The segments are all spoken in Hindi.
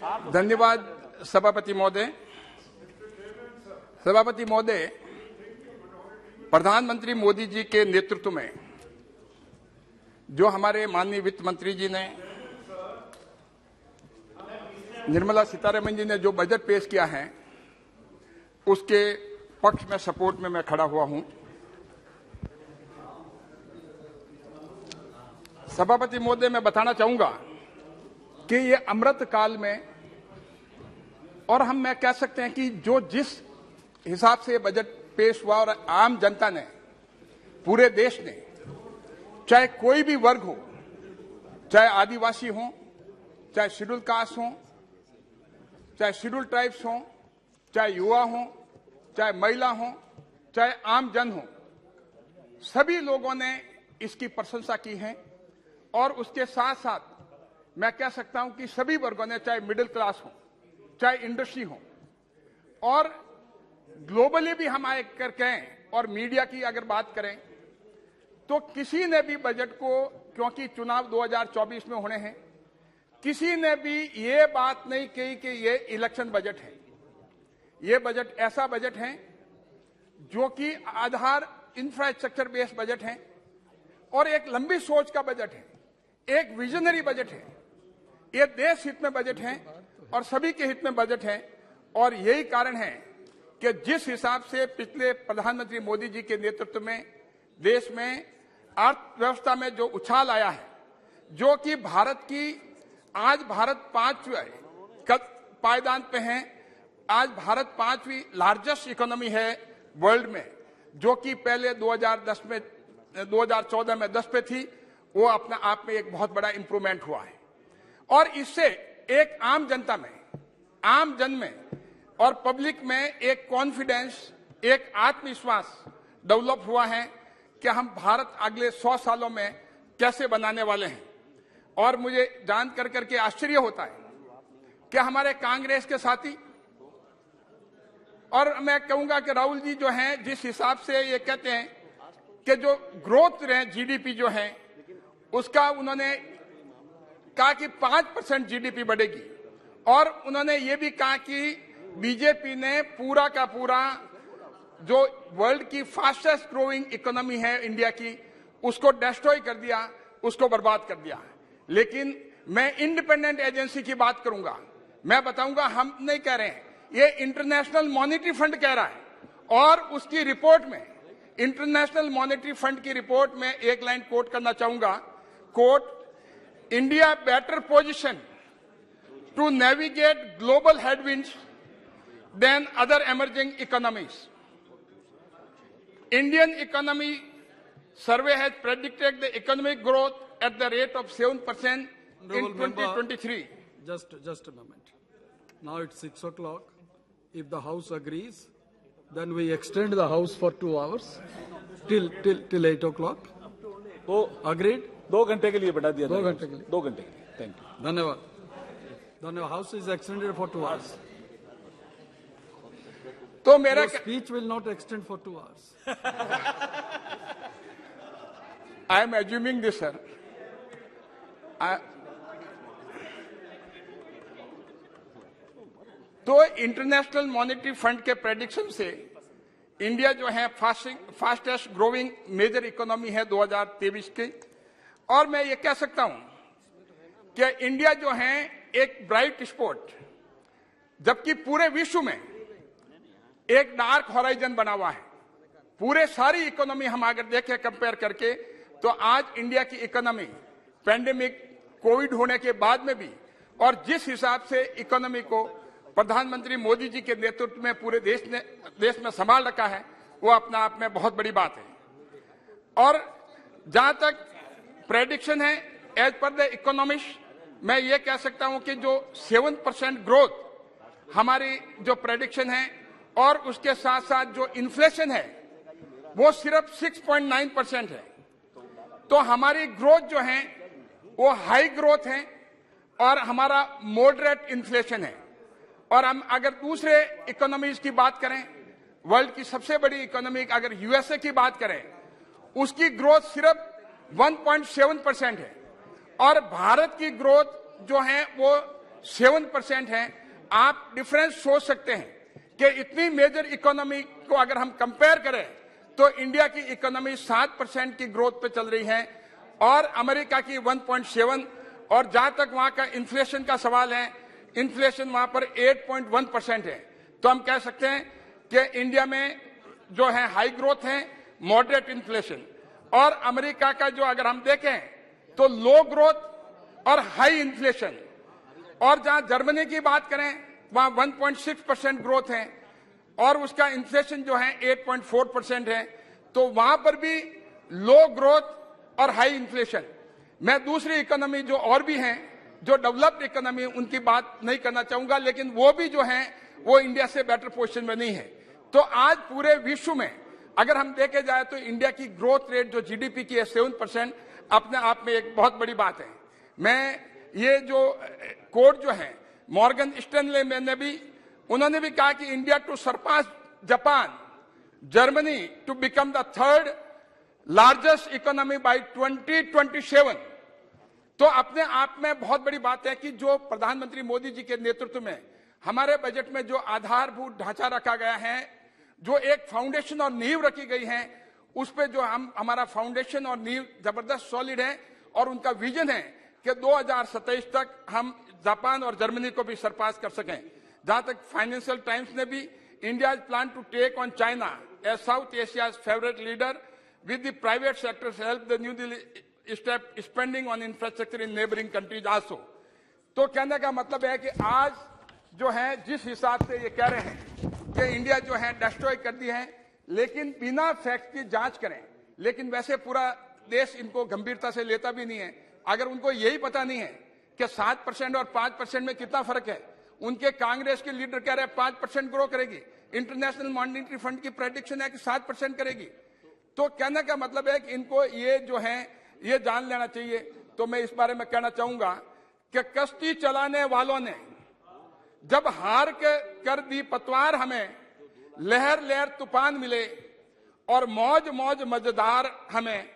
धन्यवाद सभापति महोदय। सभापति महोदय, प्रधानमंत्री मोदी जी के नेतृत्व में जो हमारे माननीय वित्त मंत्री जी ने, निर्मला सीतारमण जी ने जो बजट पेश किया है, उसके पक्ष में, सपोर्ट में मैं खड़ा हुआ हूं। सभापति महोदय, मैं बताना चाहूंगा कि ये अमृत काल में, और मैं कह सकते हैं कि जो जिस हिसाब से बजट पेश हुआ और आम जनता ने, पूरे देश ने, चाहे कोई भी वर्ग हो, चाहे आदिवासी हो, चाहे शेड्यूल कास्ट हो, चाहे शेड्यूल ट्राइब्स हो, चाहे युवा हो, चाहे महिला हो, चाहे आम जन हो, सभी लोगों ने इसकी प्रशंसा की है। और उसके साथ साथ मैं कह सकता हूं कि सभी वर्गों ने, चाहे मिडिल क्लास हो, चाहे इंडस्ट्री हो, और ग्लोबली भी हम आए कर कहें, और मीडिया की अगर बात करें, तो किसी ने भी बजट को, क्योंकि चुनाव 2024 में होने हैं, किसी ने भी ये बात नहीं कही कि ये इलेक्शन बजट है। ये बजट ऐसा बजट है जो कि आधार इंफ्रास्ट्रक्चर बेस्ड बजट है, और एक लंबी सोच का बजट है, एक विजनरी बजट है। ये देश हित में बजट है और सभी के हित में बजट है। और यही कारण है कि जिस हिसाब से पिछले प्रधानमंत्री मोदी जी के नेतृत्व में देश में अर्थव्यवस्था में जो उछाल आया है, जो कि आज भारत 5वें पायदान पे है। आज भारत 5वीं लार्जेस्ट इकोनॉमी है वर्ल्ड में, जो कि पहले 2014 में 10 पे थी। वो अपना आप में एक बहुत बड़ा इंप्रूवमेंट हुआ है। और इससे एक आम जनता में, आम जन में और पब्लिक में एक कॉन्फिडेंस, एक आत्मविश्वास डेवलप हुआ है कि हम भारत अगले 100 सालों में कैसे बनाने वाले हैं। और मुझे जान कर करके आश्चर्य होता है कि हमारे कांग्रेस के साथी, और मैं कहूंगा कि राहुल जी जो हैं, जिस हिसाब से ये कहते हैं कि जो ग्रोथ रहे जीडीपी जो है, उसका उन्होंने कहा कि 5% जीडीपी बढ़ेगी। और उन्होंने ये भी कहा कि बीजेपी ने पूरा का पूरा जो वर्ल्ड की फास्टेस्ट ग्रोइंग इकोनॉमी है इंडिया की, उसको डिस्ट्रॉय कर दिया, उसको बर्बाद कर दिया। लेकिन मैं इंडिपेंडेंट एजेंसी की बात करूंगा। मैं बताऊंगा, हम नहीं कह रहे हैं, ये इंटरनेशनल मॉनेटरी फंड कह रहा है। और उसकी रिपोर्ट में, इंटरनेशनल मॉनेटरी फंड की रिपोर्ट में एक लाइन कोट करना चाहूंगा। Quote, India better position to navigate global headwinds than other emerging economies. Indian economy survey has predicted the economic growth at the rate of 7% in 2023. Just a moment. Now it's 6 o'clock. If the House agrees, then we extend the House for 2 hours till 8 o'clock. तो agreed? 2 घंटे के लिए बढ़ा दिया। 2 घंटे के लिए। 2 घंटे के लिए। Thank you. धन्यवाद। House is extended for 2 hours. तो मेरा Your speech will not extend for 2 hours. I am assuming this, sir. तो इंटरनेशनल मॉनेटरी फंड के प्रेडिक्शन से इंडिया जो है फास्टेस्ट ग्रोइंग मेजर इकोनॉमी है 2023 की। और मैं ये कह सकता हूं कि इंडिया जो है एक ब्राइट स्पॉट, जबकि पूरे विश्व में एक डार्क हॉराइजन बना हुआ है। पूरे सारी इकोनॉमी हम अगर देखें कंपेयर करके, तो आज इंडिया की इकोनॉमी पैंडेमिक कोविड होने के बाद में भी, और जिस हिसाब से इकोनॉमी को प्रधानमंत्री मोदी जी के नेतृत्व में पूरे देश में संभाल रखा है, वो अपना आप में बहुत बड़ी बात है। और जहां तक प्रेडिक्शन है, एज पर द इकोनॉमिस्ट, मैं ये कह सकता हूं कि जो 7% ग्रोथ हमारी जो प्रेडिक्शन है, और उसके साथ साथ जो इन्फ्लेशन है वो सिर्फ 6.9% है। तो हमारी ग्रोथ जो है वो हाई ग्रोथ है, और हमारा मॉडरेट इन्फ्लेशन है। और हम अगर दूसरे इकोनॉमीज की बात करें, वर्ल्ड की सबसे बड़ी इकोनॉमी अगर यूएसए की बात करें, उसकी ग्रोथ सिर्फ 1.7% है। और भारत की ग्रोथ जो है वो 7% है। आप डिफरेंस सोच सकते हैं कि इतनी मेजर इकोनॉमी को अगर हम कंपेयर करें तो इंडिया की इकोनॉमी 7% की ग्रोथ पे चल रही है और अमेरिका की 1.7, और जहां तक वहां का इन्फ्लेशन का सवाल है, इन्फ्लेशन वहां पर 8.1% है। तो हम कह सकते हैं कि इंडिया में जो है हाई ग्रोथ है, मॉडरेट इन्फ्लेशन, और अमेरिका का जो अगर हम देखें तो लो ग्रोथ और हाई इन्फ्लेशन। और जहां जर्मनी की बात करें वहां 1.6% ग्रोथ है और उसका इन्फ्लेशन जो है 8.4% है। तो वहां पर भी लो ग्रोथ और हाई इन्फ्लेशन। मैं दूसरी इकोनॉमी जो और भी हैं, जो डेवलप्ड इकोनॉमी, उनकी बात नहीं करना चाहूंगा, लेकिन वो भी जो है वो इंडिया से बेटर पोजीशन में नहीं है। तो आज पूरे विश्व में अगर हम देखे जाए तो इंडिया की ग्रोथ रेट जो जीडीपी की है 7%, अपने आप में एक बहुत बड़ी बात है। मैं ये जो कोड जो है मॉर्गन स्टैनले ने भी, उन्होंने भी कहा कि India to surpass Japan, Germany to become the third largest economy by 2027। तो अपने आप में बहुत बड़ी बात है कि जो प्रधानमंत्री मोदी जी के नेतृत्व में हमारे बजट में जो आधारभूत ढांचा रखा गया है, जो एक फाउंडेशन और नींव रखी गई है, उस पे जो हमारा फाउंडेशन और नींव जबरदस्त सॉलिड है और उनका विजन है कि 2027 तक हम जापान और जर्मनी को भी सरपास कर सकें। जहां तक फाइनेंशियल टाइम्स ने भी India plan to take on China as South Asia's favourite leader with the private sector help the New Delhi step spending on infrastructure in neighbouring countries also. तो कहने का मतलब है कि आज जो है जिस हिसाब से ये कह रहे हैं कि इंडिया जो है डिस्ट्रॉय कर दी है, लेकिन बिना फैक्ट की जांच करें, लेकिन वैसे पूरा देश इनको गंभीरता से लेता भी नहीं है। अगर उनको यही पता नहीं है कि 7% और 5% में कितना फर्क है, उनके कांग्रेस के लीडर कह रहे हैं 5% ग्रो करेगी, इंटरनेशनल मॉनिटरी फंड की प्रेडिक्शन है कि 7% करेगी। तो कहने का मतलब है कि इनको ये जो है ये जान लेना चाहिए। तो मैं इस बारे में कहना चाहूंगा कि कश्ती चलाने वालों ने जब हार के कर दी पतवार, हमें लहर लहर तूफान मिले और मौज मौज मजेदार हमें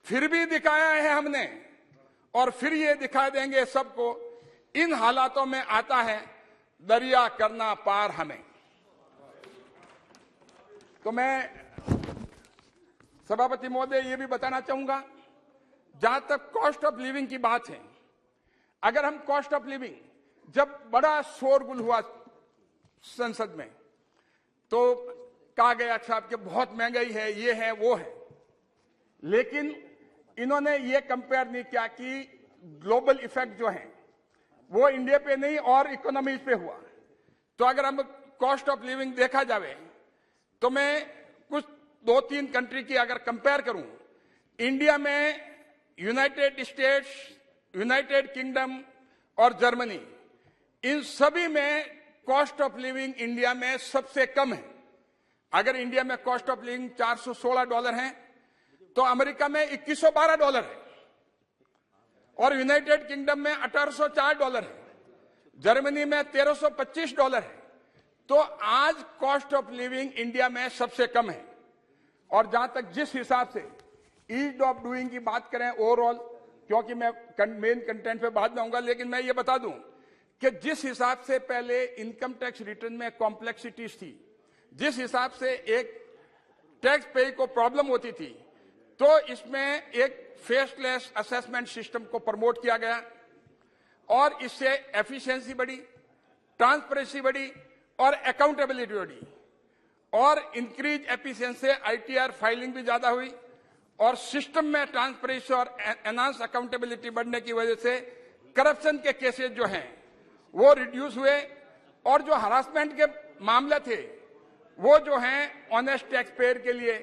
फिर भी दिखाया है हमने, और फिर ये दिखा देंगे सबको। इन हालातों में आता है दरिया करना पार हमें। तो मैं सभापति महोदय ये भी बताना चाहूंगा, जहां तक कॉस्ट ऑफ लिविंग की बात है, अगर हम कॉस्ट ऑफ लिविंग, जब बड़ा शोरगुल हुआ संसद में तो कहा गया साहब कि बहुत महंगाई है, ये है वो है, लेकिन इन्होंने ये कंपेयर नहीं किया कि ग्लोबल इफेक्ट जो है वो इंडिया पे नहीं और इकोनॉमीज पे हुआ। तो अगर हम कॉस्ट ऑफ लिविंग देखा जाए तो मैं कुछ 2-3 कंट्री की अगर कंपेयर करूं, इंडिया में यूनाइटेड स्टेट्स, यूनाइटेड किंगडम और जर्मनी, इन सभी में कॉस्ट ऑफ लिविंग इंडिया में सबसे कम है। अगर इंडिया में कॉस्ट ऑफ लिविंग $416 है तो अमेरिका में $2112 है और यूनाइटेड किंगडम में $1804 है, जर्मनी में $1325 है। तो आज कॉस्ट ऑफ लिविंग इंडिया में सबसे कम है। और जहां तक जिस हिसाब से ईज ऑफ डूइंग की बात करें ओवरऑल, क्योंकि मैं मेन कंटेंट पे बाद में आऊंगा, लेकिन मैं ये बता दूं कि जिस हिसाब से पहले इनकम टैक्स रिटर्न में कॉम्प्लेक्सिटीज थी, जिस हिसाब से एक टैक्स पे को प्रॉब्लम होती थी, तो इसमें एक फेसलेस असेसमेंट सिस्टम को प्रमोट किया गया और इससे एफिशिएंसी बढ़ी, ट्रांसपेरेंसी बढ़ी और अकाउंटेबिलिटी बढ़ी और इंक्रीज एफिशिएंसी से आईटीआर फाइलिंग भी ज्यादा हुई और सिस्टम में ट्रांसपेरेंसी और एनहांस अकाउंटेबिलिटी बढ़ने की वजह से करप्शन के केसेस जो हैं वो रिड्यूस हुए और जो हरासमेंट के मामले थे वो जो हैं ऑनेस्ट टैक्स पेयर के लिए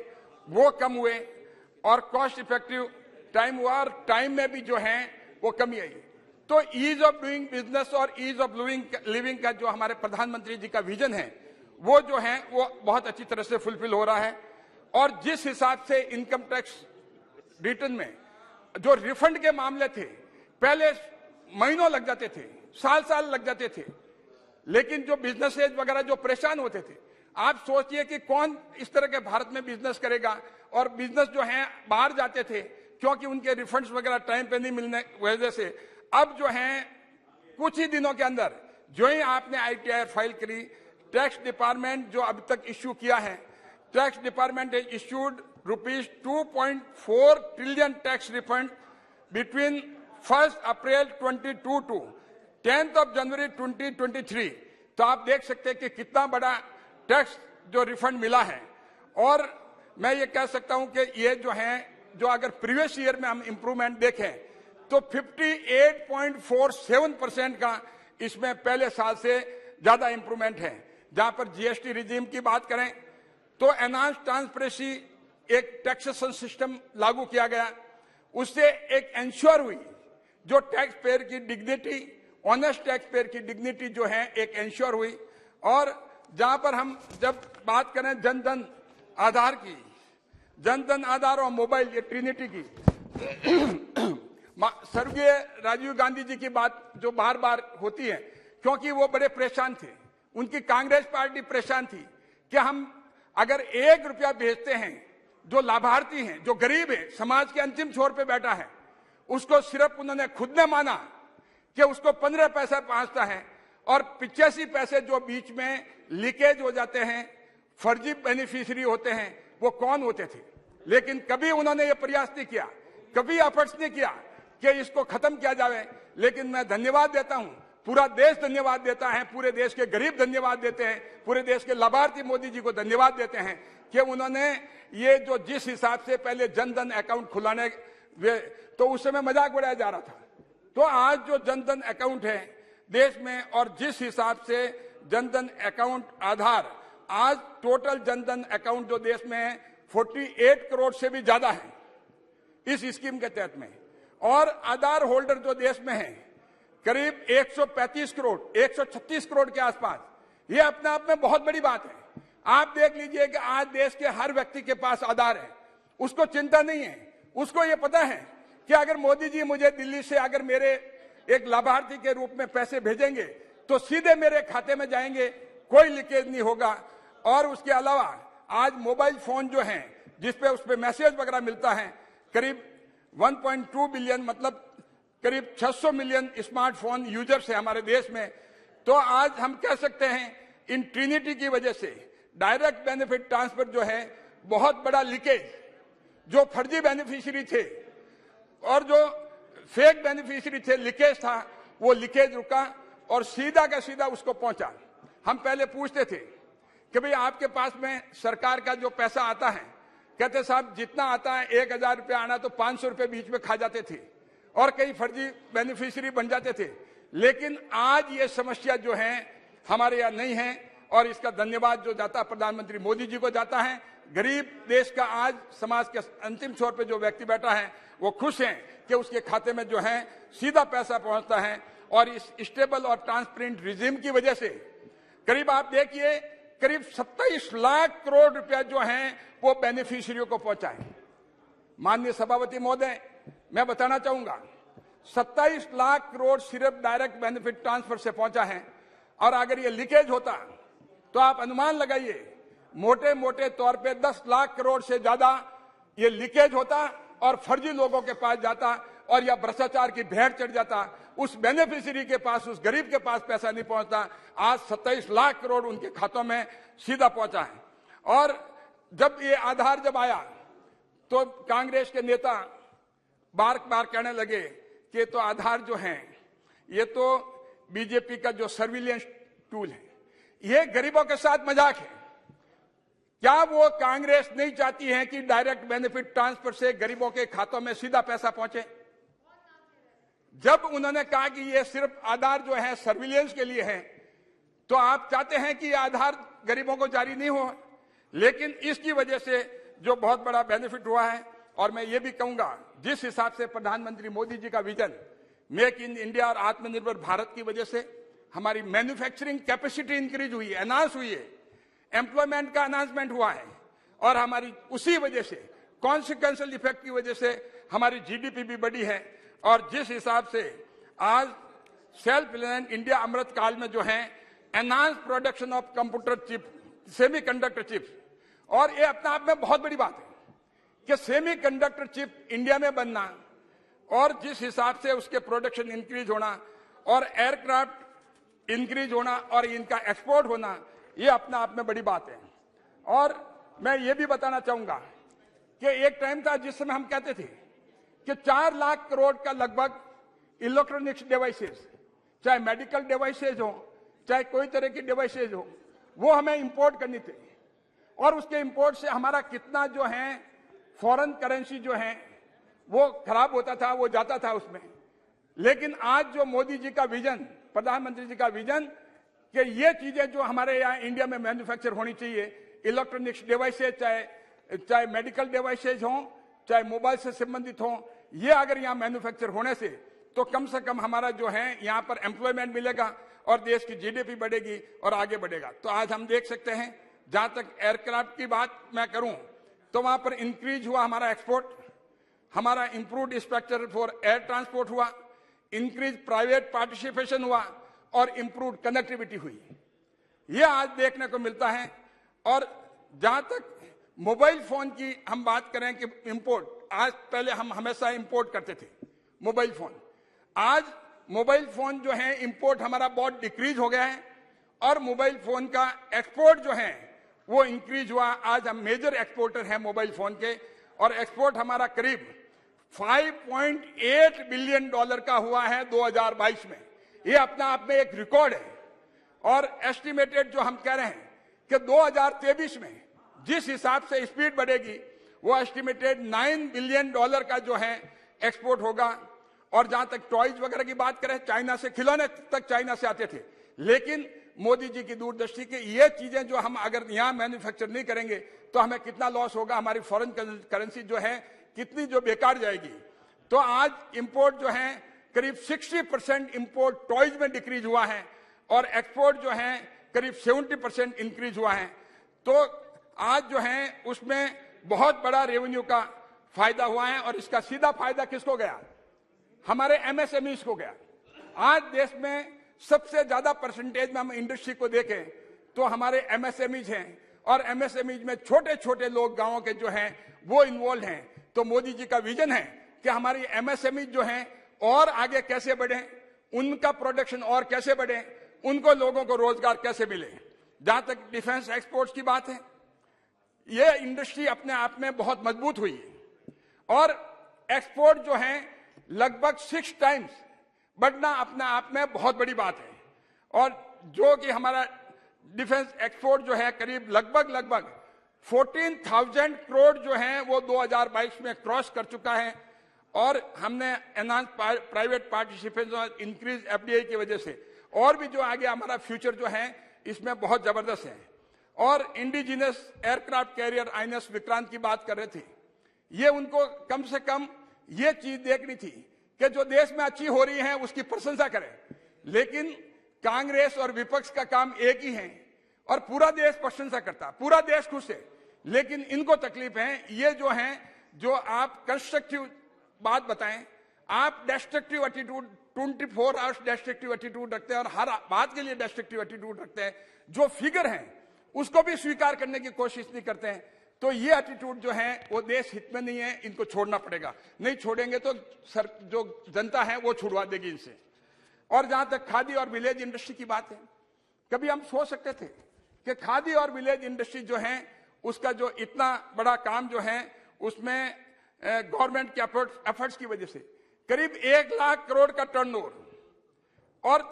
वो कम हुए और कॉस्ट इफेक्टिव टाइम हुआ और टाइम में भी जो है वो कमी आई। तो ईज ऑफ डूइंग बिजनेस और ईज ऑफ लिविंग का जो हमारे प्रधानमंत्री जी का विजन है वो जो है वो बहुत अच्छी तरह से फुलफिल हो रहा है। और जिस हिसाब से इनकम टैक्स रिटर्न में जो रिफंड के मामले थे, पहले महीनों लग जाते थे, साल लग जाते थे, लेकिन जो बिजनेसेस वगैरह जो परेशान होते थे, आप सोचिए कि कौन इस तरह के भारत में बिजनेस करेगा। और बिजनेस जो है बाहर जाते थे क्योंकि उनके रिफंड्स वगैरह टाइम पे नहीं मिलने वजह से अब जो है कुछ ही दिनों के अंदर जो ही आपने ITR फाइल करी, टैक्स डिपार्टमेंट जो अब तक इश्यू किया है, tax department has issued rupees 2.4 trillion tax refund between 1st April 22 to 10th of January 2023। तो आप देख सकते हैं कि कितना बड़ा टैक्स जो रिफंड मिला है। और मैं ये कह सकता हूं कि ये जो है, जो अगर प्रीवियस ईयर में हम इंप्रूवमेंट देखें तो 58.47% का इसमें पहले साल से ज्यादा इंप्रूवमेंट है। जहां पर GST रिजीम की बात करें तो एनहांस ट्रांसपेरेंसी एक टैक्सेशन सिस्टम लागू किया गया, उससे एक एंश्योर हुई जो टैक्स पेयर की डिग्निटी, ऑनेस्ट टैक्स पेयर की डिग्निटी जो है एक एंश्योर हुई। और जहां पर हम जब बात करें जनधन आधार की, जनधन आधार और मोबाइल, ये ट्रिनिटी की, स्वर्गीय राजीव गांधी जी की बात जो बार बार होती है, क्योंकि वो बड़े परेशान थे, उनकी कांग्रेस पार्टी परेशान थी कि हम अगर 1 रुपया भेजते हैं, जो लाभार्थी हैं, जो गरीब है, समाज के अंतिम छोर पे बैठा है, उसको सिर्फ उन्होंने खुद ने माना कि उसको 15 पैसा पहुंचता है और 85 पैसे जो बीच में लीकेज हो जाते हैं, फर्जी बेनिफिशियरी होते हैं, वो कौन होते थे। लेकिन कभी उन्होंने ये प्रयास नहीं किया, कभी एफर्ट्स नहीं किया कि इसको खत्म किया जाए। लेकिन मैं धन्यवाद देता हूं, पूरा देश धन्यवाद देता है, पूरे देश के गरीब धन्यवाद देते हैं, पूरे देश के लाभार्थी मोदी जी को धन्यवाद देते हैं कि उन्होंने ये जो जिस हिसाब से पहले जनधन अकाउंट खुलाने, तो उस समय मजाक उड़ाया जा रहा था, तो आज जो जनधन अकाउंट है देश में, और जिस हिसाब से जनधन अकाउंट आधार, आज टोटल जनधन अकाउंट जो देश में है 48 करोड़ से भी ज्यादा है इस स्कीम के तहत में। और आधार होल्डर जो देश में है करीब 135 करोड़, 136 करोड़ के आसपास। ये अपने आप में बहुत बड़ी बात है। आप देख लीजिए कि आज देश के हर व्यक्ति के पास आधार है, उसको चिंता नहीं है, उसको ये पता है कि अगर मोदी जी मुझे दिल्ली से अगर मेरे एक लाभार्थी के रूप में पैसे भेजेंगे तो सीधे मेरे खाते में जाएंगे, कोई लीकेज नहीं होगा। और उसके अलावा आज मोबाइल फोन जो हैं, जिसपे उसपे मैसेज वगैरह मिलता है, करीब 1.2 बिलियन, मतलब करीब 600 मिलियन स्मार्टफोन यूजर्स है हमारे देश में। तो आज हम कह सकते हैं इन ट्रिनिटी की वजह से डायरेक्ट बेनिफिट ट्रांसफर जो है बहुत बड़ा लीकेज, जो फर्जी बेनिफिशियरी थे और जो फेक बेनिफिशियरी थे, लीकेज था, वो लीकेज रुका और सीधा का सीधा उसको पहुंचा। हम पहले पूछते थे कि भाई आपके पास में सरकार का जो पैसा आता है, कहते साहब जितना आता है 1000 रुपया आना तो 500 रुपये बीच में खा जाते थे और कई फर्जी बेनिफिशियरी बन जाते थे। लेकिन आज ये समस्या जो है हमारे यहाँ नहीं है और इसका धन्यवाद जो जाता है प्रधानमंत्री मोदी जी को जाता है। गरीब देश का आज समाज के अंतिम छोर पे जो व्यक्ति बैठा है वो खुश हैं कि उसके खाते में जो है सीधा पैसा पहुंचता है। और इस स्टेबल और ट्रांसपेरेंट रिजीम की वजह से करीब आप देखिए करीब 27 लाख करोड़ रुपया जो है वो बेनिफिशियरियों को पहुंचा है। माननीय सभापति महोदय, मैं बताना चाहूंगा 27 लाख करोड़ सिर्फ डायरेक्ट बेनिफिट ट्रांसफर से पहुंचा है। और अगर ये लीकेज होता तो आप अनुमान लगाइए मोटे मोटे तौर पे 10 लाख करोड़ से ज्यादा ये लीकेज होता और फर्जी लोगों के पास जाता और या भ्रष्टाचार की भेंट चढ़ जाता। उस बेनिफिशियरी के पास, उस गरीब के पास पैसा नहीं पहुंचता। आज 27 लाख करोड़ उनके खातों में सीधा पहुंचा है। और जब ये आधार जब आया तो कांग्रेस के नेता बार बार कहने लगे कि तो आधार जो है ये तो बीजेपी का जो सर्विलेंस टूल है, ये गरीबों के साथ मजाक है। क्या वो कांग्रेस नहीं चाहती है कि डायरेक्ट बेनिफिट ट्रांसफर से गरीबों के खातों में सीधा पैसा पहुंचे? जब उन्होंने कहा कि ये सिर्फ आधार जो है सर्विलेंस के लिए है, तो आप चाहते हैं कि ये आधार गरीबों को जारी नहीं हो। लेकिन इसकी वजह से जो बहुत बड़ा बेनिफिट हुआ है, और मैं ये भी कहूंगा जिस हिसाब से प्रधानमंत्री मोदी जी का विजन मेक इन इंडिया और आत्मनिर्भर भारत की वजह से हमारी मैन्युफैक्चरिंग कैपेसिटी इंक्रीज हुई है, एनहांस हुई है, एम्प्लॉयमेंट का एनहांसमेंट हुआ है और हमारी उसी वजह से कॉन्सिक्वेंशियल इफेक्ट की वजह से हमारी जीडीपी भी बढ़ी है। और जिस हिसाब से आज सेल्फ रिलायंट इंडिया अमृत काल में जो है enhance production of computer chip, semiconductor chips, और ये अपने आप में बहुत बड़ी बात है कि सेमीकंडक्टर चिप इंडिया में बनना और जिस हिसाब से उसके प्रोडक्शन इंक्रीज होना, और एयरक्राफ्ट इंक्रीज होना और इनका एक्सपोर्ट होना, ये अपना आप में बड़ी बात है। और मैं ये भी बताना चाहूंगा कि एक टाइम था जिस समय हम कहते थे कि 4 लाख करोड़ का लगभग इलेक्ट्रॉनिक्स डिवाइसेस, चाहे मेडिकल डिवाइसेज हो, चाहे कोई तरह की डिवाइसेज हो, वो हमें इंपोर्ट करनी थी। और उसके इंपोर्ट से हमारा कितना जो है फॉरेन करेंसी जो है वो खराब होता था, वो जाता था उसमें। लेकिन आज जो मोदी जी का विजन, प्रधानमंत्री जी का विजन कि ये चीजें जो हमारे यहाँ इंडिया में मैन्युफैक्चर होनी चाहिए, इलेक्ट्रॉनिक्स डिवाइसेज, चाहे मेडिकल डिवाइसेज हों, चाहे मोबाइल से संबंधित हों, ये अगर यहाँ मैन्युफैक्चर होने से तो कम हमारा जो है यहाँ पर एम्प्लॉयमेंट मिलेगा और देश की जीडीपी बढ़ेगी और आगे बढ़ेगा। तो आज हम देख सकते हैं, जहां तक एयरक्राफ्ट की बात मैं करूं तो वहां पर इंक्रीज हुआ हमारा एक्सपोर्ट, हमारा improved structure for air transport हुआ, इंक्रीज प्राइवेट पार्टिसिपेशन हुआ और इंप्रूव्ड कनेक्टिविटी हुई। यह आज देखने को मिलता है। और जहां तक मोबाइल फोन की हम बात करें कि इंपोर्ट, आज पहले हम हमेशा इंपोर्ट करते थे मोबाइल फोन, आज मोबाइल फोन जो है इंपोर्ट हमारा बहुत डिक्रीज हो गया है और मोबाइल फोन का एक्सपोर्ट जो है वो इंक्रीज हुआ। आज हम मेजर एक्सपोर्टर हैं मोबाइल फोन के और एक्सपोर्ट हमारा करीब $5.8 बिलियन का हुआ है 2022 में। ये अपना आप में एक रिकॉर्ड है। और एस्टिमेटेड जो हम कह रहे हैं कि 2023 में जिस हिसाब से स्पीड बढ़ेगी वो एस्टिमेटेड $9 बिलियन का जो है एक्सपोर्ट होगा। और जहां तक टॉयज वगैरह की बात करें, चाइना से खिलौने तक चाइना से आते थे, लेकिन मोदी जी की दूरदृष्टि की ये चीजें जो हम अगर यहाँ मैन्युफैक्चर नहीं करेंगे तो हमें कितना लॉस होगा, हमारी फॉरेन करेंसी जो है कितनी जो बेकार जाएगी। तो आज इंपोर्ट जो है करीब 60% इंपोर्ट टॉयज में डिक्रीज हुआ है और एक्सपोर्ट जो है करीब 70% इंक्रीज हुआ है। तो आज जो है उसमें बहुत बड़ा रेवेन्यू का फायदा हुआ है और इसका सीधा फायदा किसको गया? हमारे एमएसएमईज को गया। आज देश में सबसे ज्यादा परसेंटेज में हम इंडस्ट्री को देखें तो हमारे एमएसएमईज हैं और एमएसएमईज में छोटे छोटे लोग गांवों के जो हैं वो इन्वॉल्व हैं। तो मोदी जी का विजन है कि हमारी एमएसएमईज जो हैं और आगे कैसे बढ़े, उनका प्रोडक्शन और कैसे बढ़े, उनको लोगों को रोजगार कैसे मिले। जहां तक डिफेंस एक्सपोर्ट्स की बात है, ये इंडस्ट्री अपने आप में बहुत मजबूत हुई है और एक्सपोर्ट जो है लगभग 6 टाइम्स बढ़ना अपने आप में बहुत बड़ी बात है। और जो कि हमारा डिफेंस एक्सपोर्ट जो है करीब लगभग 14,000 करोड़ जो है वो 2022 में क्रॉस कर चुका है। और हमने एनहांस प्राइवेट पार्टिसिपेशन और इंक्रीज एफडीआई की वजह से और भी जो आगे हमारा फ्यूचर जो है इसमें बहुत जबरदस्त है। और indigenous aircraft carrier INS Vikrant की बात कर रहे थे, ये उनको कम से कम ये चीज देखनी थी कि जो देश में अच्छी हो रही है उसकी प्रशंसा करें। लेकिन कांग्रेस और विपक्ष का काम एक ही है और पूरा देश प्रशंसा करता, पूरा देश खुश है, लेकिन इनको तकलीफ है। ये जो है जो आप कंस्ट्रक्टिव बात बताएं, आप destructive attitude 24 hours destructive attitude रखते हैं और हर बात के लिए डिस्ट्रक्टिव एटीट्यूड रखते हैं। जो फिगर हैं उसको भी स्वीकार करने की कोशिश नहीं करते हैं। तो ये एटीट्यूड जो है वो देश हित में नहीं है, इनको छोड़ना पड़ेगा। नहीं छोड़ेंगे तो जो जनता है वो छुड़वा देगी इनसे। और जहां तक खादी और विलेज इंडस्ट्री की बात है, कभी हम सोच सकते थे कि खादी और विलेज इंडस्ट्री जो है उसका जो इतना बड़ा काम जो है उसमें गवर्नमेंट के एफर्ट्स की वजह से करीब 1 लाख करोड़ का टर्नओवर और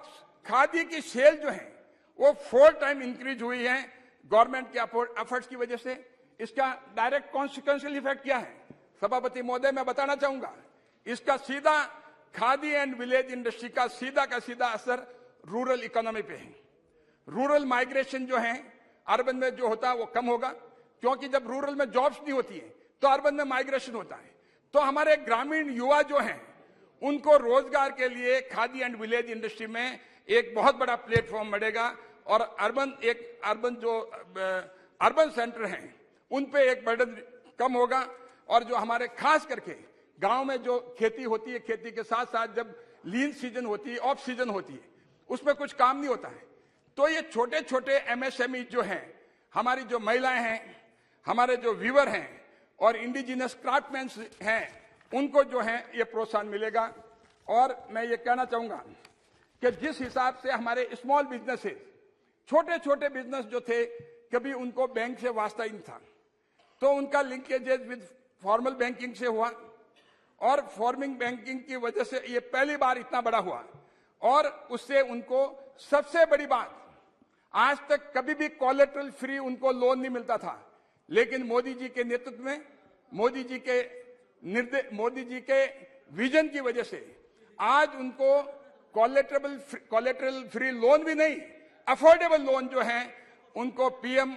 खादी की सेल जो है वो 4 टाइम इंक्रीज हुई है गवर्नमेंट के एफर्ट्स की वजह से। इसका डायरेक्ट कॉन्सिक्वेंशियल इफेक्ट क्या है सभापति महोदय, मैं बताना चाहूंगा। इसका सीधा खादी एंड विलेज इंडस्ट्री का सीधा असर रूरल इकोनॉमी पे है। रूरल माइग्रेशन जो है अर्बन में जो होता है वो कम होगा, क्योंकि जब रूरल में जॉब्स नहीं होती है तो अर्बन में माइग्रेशन होता है। तो हमारे ग्रामीण युवा जो हैं उनको रोजगार के लिए खादी एंड विलेज इंडस्ट्री में एक बहुत बड़ा प्लेटफॉर्म मिलेगा और अर्बन सेंटर हैं उन पे एक बर्डन कम होगा। और जो हमारे खास करके गांव में जो खेती होती है, खेती के साथ साथ जब लीन सीजन होती है, ऑफ सीजन होती है, उसमें कुछ काम नहीं होता है। तो ये छोटे छोटे एमएसएमई जो हैं, हमारी जो महिलाएं हैं, हमारे जो वीवर हैं और इंडिजिनस क्राफ्टमैन हैं, उनको जो है ये प्रोत्साहन मिलेगा। और मैं ये कहना चाहूंगा कि जिस हिसाब से हमारे स्मॉल बिजनेसेस, छोटे छोटे बिजनेस जो थे, कभी उनको बैंक से वास्ता ही नहीं था, तो उनका लिंकेजेस विद फॉर्मल बैंकिंग से हुआ और फॉर्मिंग बैंकिंग की वजह से ये पहली बार इतना बड़ा हुआ। और उससे उनको सबसे बड़ी बात, आज तक कभी भी कोलेटरल फ्री उनको लोन नहीं मिलता था, लेकिन मोदी जी के नेतृत्व में, मोदी जी के विजन की वजह से आज उनको कोलेटरल फ्री लोन भी नहीं, अफोर्डेबल लोन जो है उनको पीएम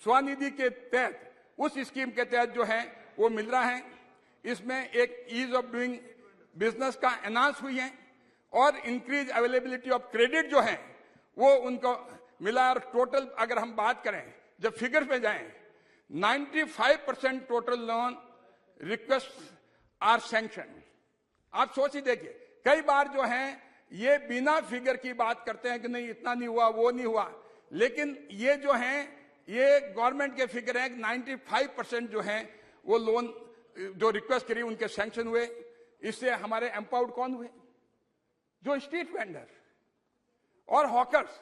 स्वनिधि के तहत, उस स्कीम के तहत जो है वो मिल रहा है। इसमें एक ईज ऑफ डूइंग बिजनेस का एनहांस हुई है और इंक्रीज अवेलेबिलिटी ऑफ क्रेडिट जो है वो उनको मिला। और टोटल अगर हम बात करें, जब फिगर्स पे जाएं, 95% total loan request are sanction. आप सोच ही देखिए, कई बार जो है ये बिना फिगर की बात करते हैं कि नहीं इतना नहीं हुआ, वो नहीं हुआ, लेकिन ये जो है ये गवर्नमेंट के फिगर है, 95% जो है वो लोन जो रिक्वेस्ट करी उनके सैंक्शन हुए। इससे हमारे एम्पावर्ड कौन हुए? जो स्ट्रीट वेंडर और हॉकर्स,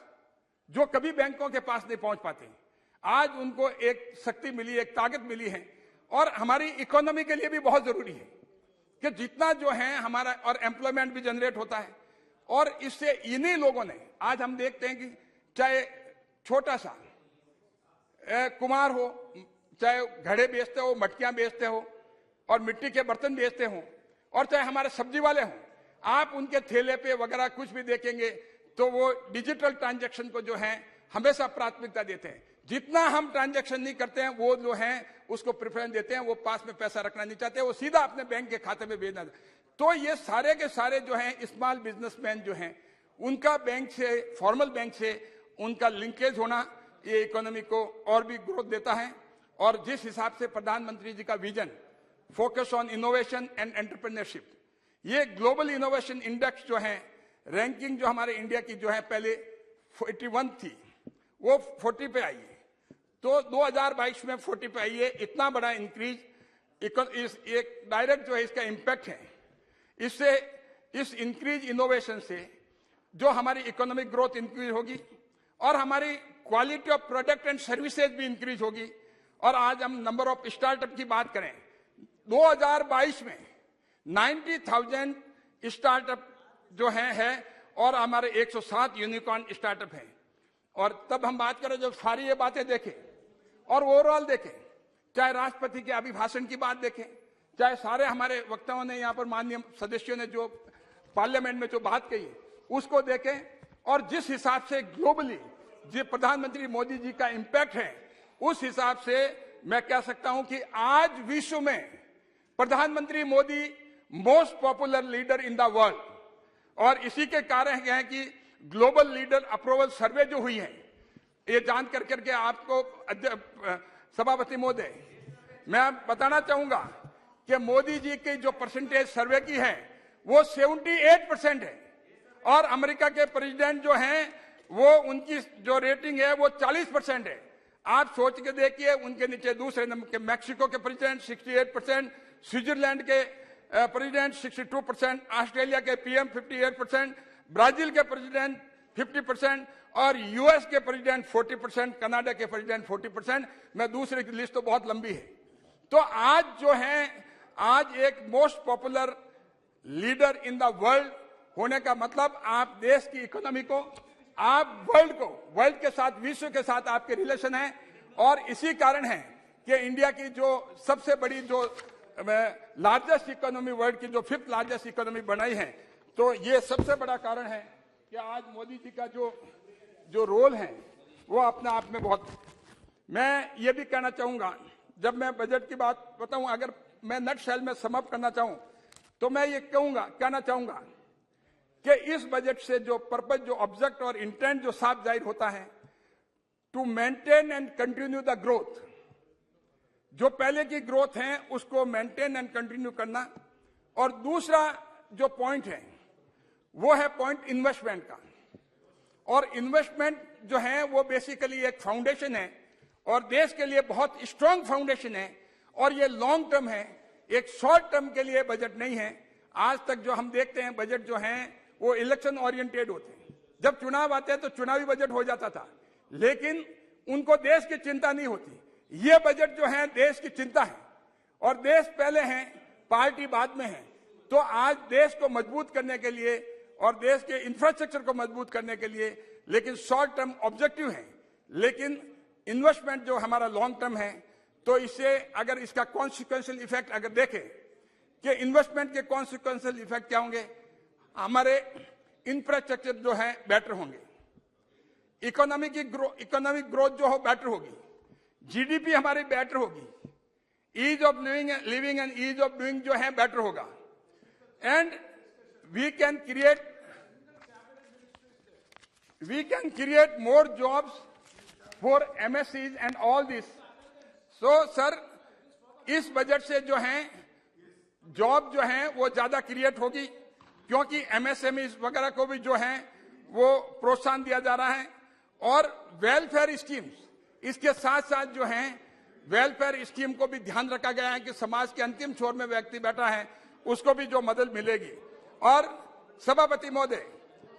जो कभी बैंकों के पास नहीं पहुंच पाते, आज उनको एक शक्ति मिली, एक ताकत मिली है। और हमारी इकोनॉमी के लिए भी बहुत जरूरी है कि जितना जो है हमारा, और एम्प्लॉयमेंट भी जनरेट होता है। और इससे इन्हीं लोगों ने, आज हम देखते हैं कि चाहे छोटा सा कुम्हार हो, चाहे घड़े बेचते हो, मटकियां बेचते हो और मिट्टी के बर्तन बेचते हो, और चाहे हमारे सब्जी वाले हों, आप उनके थैले पे वगैरह कुछ भी देखेंगे तो वो डिजिटल ट्रांजैक्शन को जो है हमेशा प्राथमिकता देते हैं। जितना हम ट्रांजैक्शन नहीं करते हैं वो जो है उसको प्रेफरेंस देते हैं, वो पास में पैसा रखना नहीं चाहते, वो सीधा अपने बैंक के खाते में भेजना। तो ये सारे के सारे जो हैं स्मॉल बिजनेसमैन जो हैं, उनका बैंक से, फॉर्मल बैंक से उनका लिंकेज होना ये इकोनॉमी को और भी ग्रोथ देता है। और जिस हिसाब से प्रधानमंत्री जी का vision, focus on innovation and entrepreneurship, ये ग्लोबल इनोवेशन इंडेक्स जो है, रैंकिंग जो हमारे इंडिया की जो है पहले 41 थी, वो 40 पे आई है, तो 2022 में 40 पे आई है। इतना बड़ा इंक्रीज एक डायरेक्ट जो है इसका इम्पैक्ट है। इससे, इस इंक्रीज इनोवेशन से जो हमारी इकोनॉमिक ग्रोथ इंक्रीज होगी और हमारी quality of product and services भी इंक्रीज होगी। और आज हम नंबर ऑफ स्टार्टअप की बात करें, 2022 में 90,000 स्टार्टअप जो है और हमारे 107 यूनिकॉर्न स्टार्टअप हैं। और तब हम बात करें, जब सारी ये बातें देखें और ओवरऑल देखें, चाहे राष्ट्रपति के अभिभाषण की बात देखें, चाहे सारे हमारे वक्ताओं ने, यहाँ पर माननीय सदस्यों ने जो पार्लियामेंट में जो बात कही उसको देखें, और जिस हिसाब से ग्लोबली जो प्रधानमंत्री मोदी जी का इंपैक्ट है, उस हिसाब से मैं कह सकता हूं कि आज विश्व में प्रधानमंत्री Modi most popular leader in the world. और इसी के कारण है कि ग्लोबल लीडर अप्रूवल सर्वे जो हुई है, ये जान करके आपको सभापति महोदय मैं बताना चाहूंगा कि मोदी जी की जो परसेंटेज सर्वे की है वो 78% है, और अमेरिका के प्रेसिडेंट जो हैं वो उनकी जो रेटिंग है वो 40% है। आप सोच के देखिए, उनके नीचे दूसरे नंबर के मैक्सिको के प्रेसिडेंट 68%, स्विट्जरलैंड के प्रेसिडेंट 62%, ऑस्ट्रेलिया के पीएम 58%, ब्राजील के प्रेसिडेंट 50% और यूएस के प्रेसिडेंट 40%, कनाडा के प्रेसिडेंट 40%। मैं दूसरे की लिस्ट तो बहुत लंबी है। तो आज जो है, आज एक most popular leader in the world होने का मतलब आप देश की इकोनॉमी को, आप वर्ल्ड के साथ, विश्व के साथ आपके रिलेशन है। और इसी कारण है कि इंडिया की जो सबसे बड़ी, जो लार्जेस्ट इकोनॉमी, वर्ल्ड की जो 5th लार्जेस्ट इकोनॉमी बनाई है, तो ये सबसे बड़ा कारण है कि आज मोदी जी का जो रोल है वो अपने आप में बहुत। मैं ये भी कहना चाहूंगा, जब मैं बजट की बात बताऊं, अगर मैं नटशेल में समअप करना चाहूं तो मैं ये कहना चाहूंगा कि इस बजट से जो पर्पज, जो ऑब्जेक्ट और इंटेंट जो साफ जाहिर होता है, to maintain and continue the growth, जो पहले की ग्रोथ है उसको मेंटेन एंड कंटिन्यू करना। और दूसरा जो पॉइंट है वो है पॉइंट इन्वेस्टमेंट का। और इन्वेस्टमेंट जो है वो बेसिकली एक फाउंडेशन है और देश के लिए बहुत स्ट्रांग फाउंडेशन है, और ये लॉन्ग टर्म है, एक शॉर्ट टर्म के लिए बजट नहीं है। आज तक जो हम देखते हैं बजट जो हैं वो इलेक्शन ओरिएंटेड होते हैं। जब चुनाव आते हैं तो चुनावी बजट हो जाता था, लेकिन उनको देश की चिंता नहीं होती। ये बजट जो है देश की चिंता है, और देश पहले है, पार्टी बाद में है। तो आज देश को मजबूत करने के लिए और देश के इंफ्रास्ट्रक्चर को मजबूत करने के लिए, लेकिन शॉर्ट टर्म ऑब्जेक्टिव है, लेकिन इन्वेस्टमेंट जो हमारा लॉन्ग टर्म है। तो इससे अगर इसका कॉन्सिक्वेंशियल इफेक्ट अगर देखें कि इन्वेस्टमेंट के कॉन्सिक्वेंशियल इफेक्ट क्या होंगे, हमारे इंफ्रास्ट्रक्चर जो है बेटर होंगे, इकोनॉमिक ग्रोथ जो हो बेटर होगी, जीडीपी हमारी बेटर होगी, ease of living and ease of doing जो है बेटर होगा, and we can create more jobs for MSMEs and all this. So sir, इस बजट से जो है जॉब जो है वो ज्यादा क्रिएट होगी, क्योंकि एमएसएमई वगैरह को भी जो है वो प्रोत्साहन दिया जा रहा है, और वेलफेयर स्कीम्स इसके साथ साथ जो है वेलफेयर स्कीम को भी ध्यान रखा गया है कि समाज के अंतिम छोर में व्यक्ति बैठा है उसको भी जो मदद मिलेगी। और सभापति महोदय,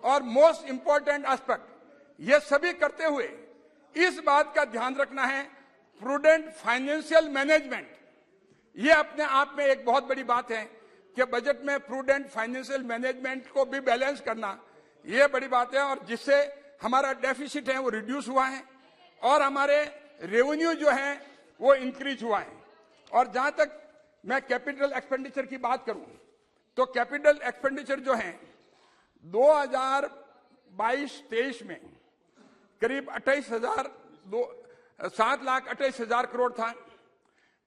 और मोस्ट इंपॉर्टेंट एस्पेक्ट, ये सभी करते हुए इस बात का ध्यान रखना है प्रूडेंट फाइनेंशियल मैनेजमेंट। ये अपने आप में एक बहुत बड़ी बात है कि बजट में प्रूडेंट फाइनेंशियल मैनेजमेंट को भी बैलेंस करना, ये बड़ी बात है, और जिससे हमारा डेफिसिट है वो रिड्यूस हुआ है और हमारे रेवेन्यू जो है वो इंक्रीज हुआ है। और जहां तक मैं कैपिटल एक्सपेंडिचर की बात करूं तो कैपिटल एक्सपेंडिचर जो है 2022-23 में करीब 7,28,000 करोड़ था।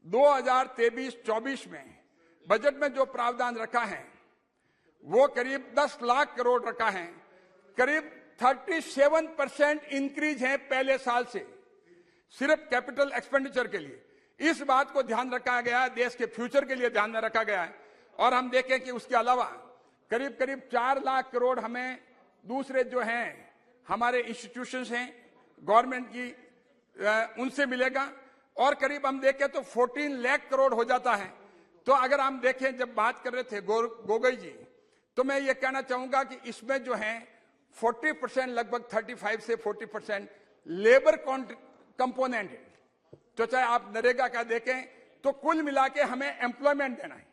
2023-24 में बजट में जो प्रावधान रखा है वो करीब 10 लाख करोड़ रखा है, करीब 37% इंक्रीज है पहले साल से, सिर्फ कैपिटल एक्सपेंडिचर के लिए। इस बात को ध्यान रखा गया है, देश के फ्यूचर के लिए ध्यान में रखा गया है। और हम देखें कि उसके अलावा करीब 4 लाख करोड़ हमें दूसरे जो हैं हमारे इंस्टीट्यूशंस हैं गवर्नमेंट की, उनसे मिलेगा, और करीब हम देखें तो 14 लाख करोड़ हो जाता है। तो अगर हम देखें, जब बात कर रहे थे गोगोई जी, तो मैं ये कहना चाहूंगा कि इसमें जो है 40%, लगभग 35 से 40% लेबर कंपोनेंट है। तो चाहे आप नरेगा का देखें तो कुल मिला के हमें एम्प्लॉयमेंट देना है,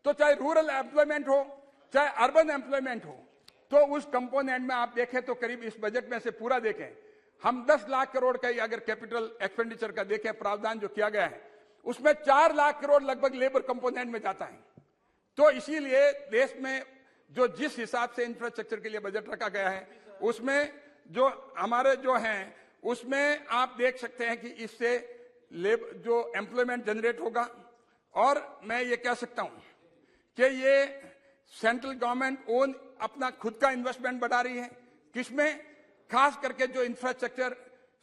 तो चाहे रूरल एम्प्लॉयमेंट हो चाहे अर्बन एम्प्लॉयमेंट हो, तो उस कंपोनेंट में आप देखें तो करीब इस बजट में से पूरा देखें हम 10 लाख करोड़ का ही अगर कैपिटल एक्सपेंडिचर का देखें प्रावधान जो किया गया है, उसमें 4 लाख करोड़ लगभग लेबर कंपोनेंट में जाता है। तो इसीलिए देश में जो जिस हिसाब से इंफ्रास्ट्रक्चर के लिए बजट रखा गया है उसमें जो हमारे जो हैं उसमें आप देख सकते हैं कि इससे जो एम्प्लॉयमेंट जनरेट होगा। और मैं ये कह सकता हूं कि ये सेंट्रल गवर्नमेंट ओन अपना खुद का इन्वेस्टमेंट बढ़ा रही है, किसमें, खास करके जो इंफ्रास्ट्रक्चर